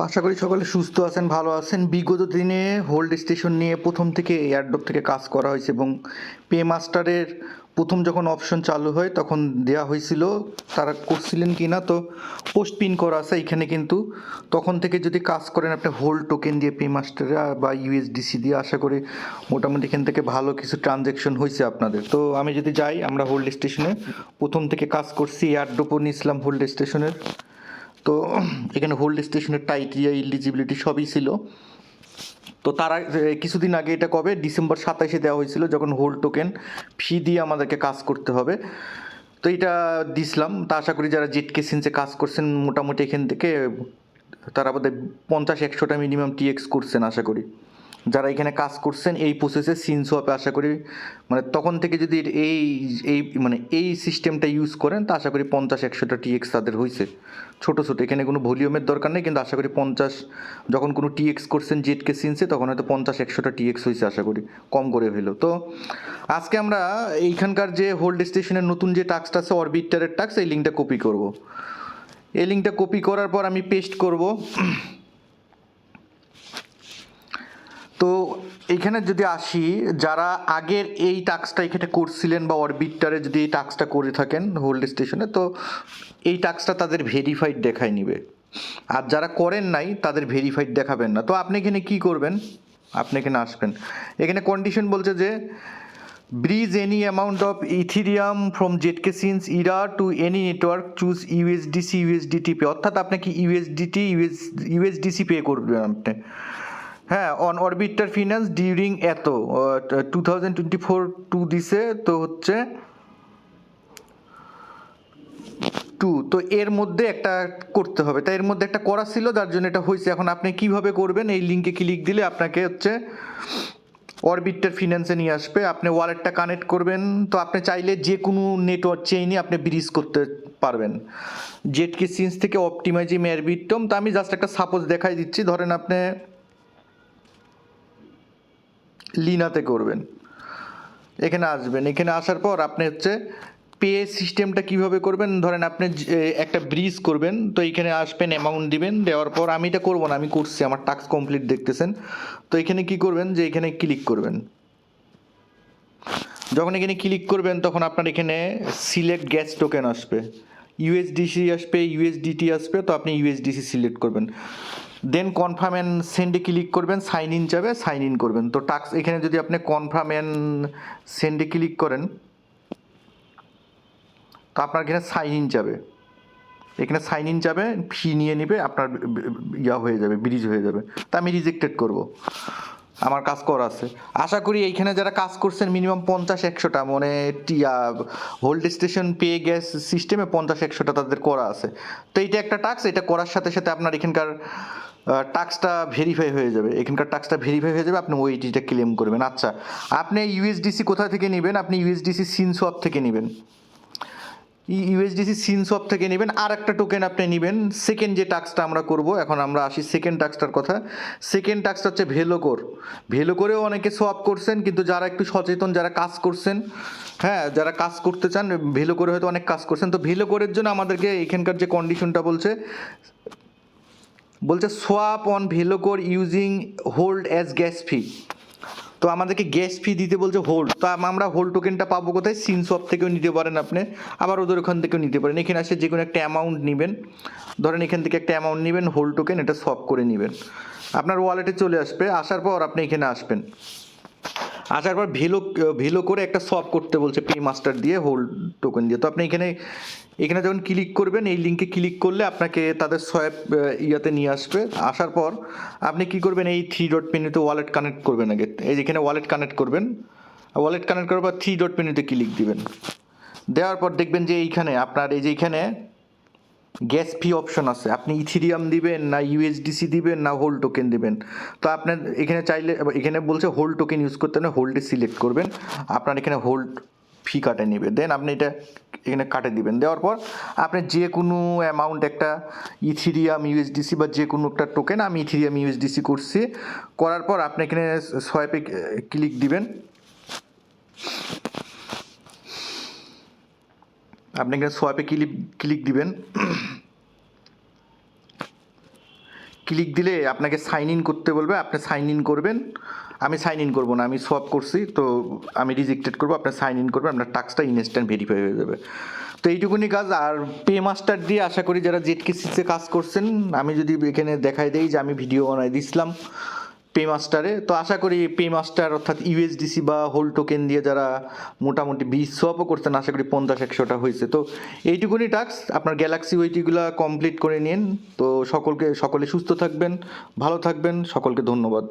আশা করি সকলে সুস্থ আছেন, ভালো আছেন। বিগত দিনে হোল্ড স্টেশন নিয়ে প্রথম থেকে এয়ারড্রপ থেকে কাজ করা হয়েছে এবং পে মাস্টারের প্রথম যখন অপশন চালু হয় তখন দেওয়া হয়েছিল, তারা করছিলেন কি না তো পোস্ট পিন করা আছে এখানে, কিন্তু তখন থেকে যদি কাজ করেন আপনি হোল্ড টোকেন দিয়ে পে মাস্টারে বা ইউএসডিসি দিয়ে, আশা করি মোটামুটি এখান থেকে ভালো কিছু ট্রানজ্যাকশন হয়েছে আপনাদের। তো আমি যদি যাই, আমরা হোল্ড স্টেশনে প্রথম থেকে কাজ করছি, এয়ারড্রপও নিয়েছিলাম হোল্ড স্টেশনের। তো এখানে হোল্ড স্টেশনের টাইটিয়া ইলিজিবিলিটি সবই ছিল। তো তারা কিছুদিন আগে, এটা কবে, ডিসেম্বর 27-এ দেওয়া হয়েছিল, যখন হোল্ড টোকেন ফি দিয়ে আমাদেরকে কাজ করতে হবে। তো এটা দিছিলাম। তা আশা করি যারা জেটকে সিন্সে কাজ করছেন মোটামুটি এখান থেকে তারা বোধহয় 50-100টা মিনিমাম টিএক্স করছেন আশা করি। যারা এখানে কাজ করছেন এই প্রসেসে সিন সোয়াপে, আশা করি মানে তখন থেকে যদি এই এই মানে এই সিস্টেমটা ইউজ করেন তা আশা করি 50-100টা টিএক্স তাদের হয়েছে। ছোটো ছোটো, এখানে কোনো ভলিউমের দরকার নেই, কিন্তু আশা করি 50, যখন কোনো টিএক্স করছেন জেটকে সিনসে তখন হয়তো 50-100টা টিএক্স হয়েছে আশা করি, কম করে হইলো। তো আজকে আমরা এইখানকার যে হোল্ড স্টেশনের নতুন যে টাস্কটা আছে অরবিটারের টাস্ক, এই লিঙ্কটা কপি করব। এই লিঙ্কটা কপি করার পর আমি পেস্ট করব। তো এইখানে যদি আসি, যারা আগের এই টাস্কটা এখানে করছিলেন বা অরবিটারে যদি এই টাস্কটা করে থাকেন হোল্ড স্টেশনে, তো এই টাস্কটা তাদের ভেরিফাইড দেখায় নিবে। আর যারা করেন নাই তাদের ভেরিফাইড দেখাবেন না। তো আপনি এখানে কি করবেন, আপনি এখানে আসবেন, এখানে কন্ডিশন বলছে যে bridge any amount of Ethereum from zkSync Era to any network, choose USDC USDT pay, অর্থাৎ আপনাকে ইউএসডিসি পে করবেন আপনি। হ্যাঁ, অন অরবিটার ফিনান্স ডিউরিং এত 2024 টু দিছে, তো হচ্ছে 2, তো এর মধ্যে একটা করতে হবে। তাই এর মধ্যে একটা করা ছিল, যার জন্য এটা হয়েছে। এখন আপনি কিভাবে করবেন, এই লিঙ্কে ক্লিক দিলে আপনাকে হচ্ছে অরবিটার ফিনান্সে নিয়ে আসবে। আপনি ওয়ালেটটা কানেক্ট করবেন। তো আপনি চাইলে যে কোনো নেটওয়ার্ক চেইনে আপনি ব্রিজ করতে পারবেন, জেটকে সিন্স থেকে অপটিমাইজিং এয়ারবিটম। তো আমি জাস্ট একটা সাপোজ দেখাই দিচ্ছি। ধরেন আপনি লিনাতে করবেন, এখানে আসবেন। এখানে আসার পর আপনি হচ্ছে পে সিস্টেমটা কিভাবে করবেন, ধরেন আপনি একটা ব্রিজ করবেন, তো এইখানে আসবেন, অ্যামাউন্ট দিবেন। দেওয়ার পর আমি এটা করবো না, আমি করছি, আমার টাস্ক কমপ্লিট দেখতেছেন। তো এখানে কি করবেন, যে এখানে ক্লিক করবেন। যখন এখানে ক্লিক করবেন তখন আপনার এখানে সিলেক্ট গ্যাস টোকেন আসবে, ইউএসডিসি আসবে, ইউএসডিটি আসবে। তো আপনি ইউএসডিসি সিলেক্ট করবেন, দেন কনফার্ম অ্যান্ড সেন্ডে ক্লিক করবেন, সাইন ইন যাবে, সাইন ইন করবেন। তো টাস্ক এখানে যদি আপনি কনফার্ম অ্যান্ড সেন্ডে ক্লিক করেন তো আপনার এখানে সাইন ইন যাবে, এখানে সাইন ইন যাবে, ফি নিয়ে নেবে, আপনার ইয়া হয়ে যাবে, ব্রিজ হয়ে যাবে। তা আমি রিজেক্টেড করব, আমার কাজ করা আছে। আশা করি এইখানে যারা কাজ করছেন মিনিমাম 50-100টা, মানে হোল্ড স্টেশন পে গ্যাস সিস্টেমে 50-100টা তাদের করা আছে। তো এইটা একটা টাস্ক, এটা করার সাথে সাথে আপনার এখানকার টাস্কটা ভেরিফাই হয়ে যাবে, এখানকার টাস্কটা ভেরিফাই হয়ে যাবে, আপনি ওইটিটা ক্লেম করবেন। আচ্ছা, আপনি ইউএসডিসি কোথা থেকে নেবেন, আপনি ইউএসডিসি সিনসোয়াপ থেকে নেবেন, ইউএসডিসি সিনসপ থেকে নেবেন। আর একটা টোকেন আপনি নেবেন। সেকেন্ড যে টাস্কটা আমরা করব, এখন আমরা আসি সেকেন্ড টাস্কটার কথা। সেকেন্ড টাস্কটা হচ্ছে ভেলোকোর। ভেলোকোরেও অনেকে সোয়াপ করছেন, কিন্তু যারা একটু সচেতন, যারা কাজ করছেন, হ্যাঁ, যারা কাজ করতে চান, ভেলোকোরে হয়তো অনেক কাজ করছেন। তো ভেলোকোরের জন্য আমাদেরকে এখানকার যে কন্ডিশনটা বলছে swap on Velocore using hold as gas fee. তো আমাদেরকে গ্যাস ফি দিতে বলছে হোল্ড। তো আমরা হোল্ড টোকেনটা পাবো কোথায়, সিনসপ থেকেও নিতে পারেন আপনি, আবার ওদের ওখান থেকেও নিতে পারেন। এখানে আসে যে কোনো একটা অ্যামাউন্ট নেবেন, ধরেন এখান থেকে একটা অ্যামাউন্ট নেবেন, হোল্ড টোকেন, এটা সোয়াপ করে নেবেন, আপনার ওয়ালেটে চলে আসবে। আসার পর আপনি এখানে আসবেন, আসার পর ভেলো করে একটা সোয়াপ করতে বলছে পে মাস্টার দিয়ে, হোল্ড টোকেন দিয়ে। তো আপনি এখানে যখন ক্লিক করবেন, এই লিঙ্কে ক্লিক করলে আপনাকে তাদের সোয়াপ ইয়াতে নিয়ে আসবে। আসার পর আপনি কি করবেন, এই 3 ডট মেনুতে ওয়ালেট কানেক্ট করবেন আগে। এই যেখানে ওয়ালেট কানেক্ট করবেন, ওয়ালেট কানেক্ট করার পর 3 ডট মেনুতে ক্লিক দিবেন। দেওয়ার পর দেখবেন যে এইখানে আপনার এই যে এখানে গ্যাস ফি অপশন আছে, আপনি ইথিরিয়াম দিবেন না ইউএসডিসি দিবেন না হোল্ড টোকেন দিবেন। তো আপনার এখানে চাইলে, এখানে বলছে হোল্ড টোকেন ইউজ করতে না, হোল্ডে সিলেক্ট করবেন, আপনার এখানে হোল্ড ফি কাটে নেবে। দেন আপনি এটা এখানে কাটে দিবেন। দেওয়ার পর আপনি যে কোনো অ্যামাউন্ট, একটা ইথিরিয়াম ইউএসডিসি বা যে কোনো একটা টোকেন, আমি ইথিরিয়াম ইউএসডিসি করছি, করার পর আপনি এখানে সোয়াইপে ক্লিক দিবেন। আপনি এখানে সোয়াইপে ক্লিক দিবেন। ক্লিক দিলে আপনাকে সাইন ইন করতে বলবে, আপনি সাইন ইন করবেন। আমি সাইন ইন করবো না, আমি সোয়াপ করছি, তো আমি রিজেক্টেড করবো, আপনি সাইন ইন করবেন, আপনার টাস্কটা ইনস্ট্যান্ট ভেরিফাই হয়ে যাবে। তো এইটুকুনি কাজ। আর পে মাস্টার দিয়ে আশা করি যারা জেটকিসিতে কাজ করছেন, আমি যদি এখানে দেখাই দেই যে আমি ভিডিও বানাই দিছিলাম পে মাস্টারে, তো আশা করি পে মাস্টার অর্থাৎ ইউএসডিসি বা হোল্ড টোকেন দিয়ে যারা মোটামুটি 20 সোয়াপও করছেন, আশা করি 50-100টা হয়েছে। তো এইটুকুনি টাস্ক, আপনার গ্যালাক্সি ওইটিগুলো কমপ্লিট করে নিন। তো সকলে সুস্থ থাকবেন, ভালো থাকবেন, সকলকে ধন্যবাদ।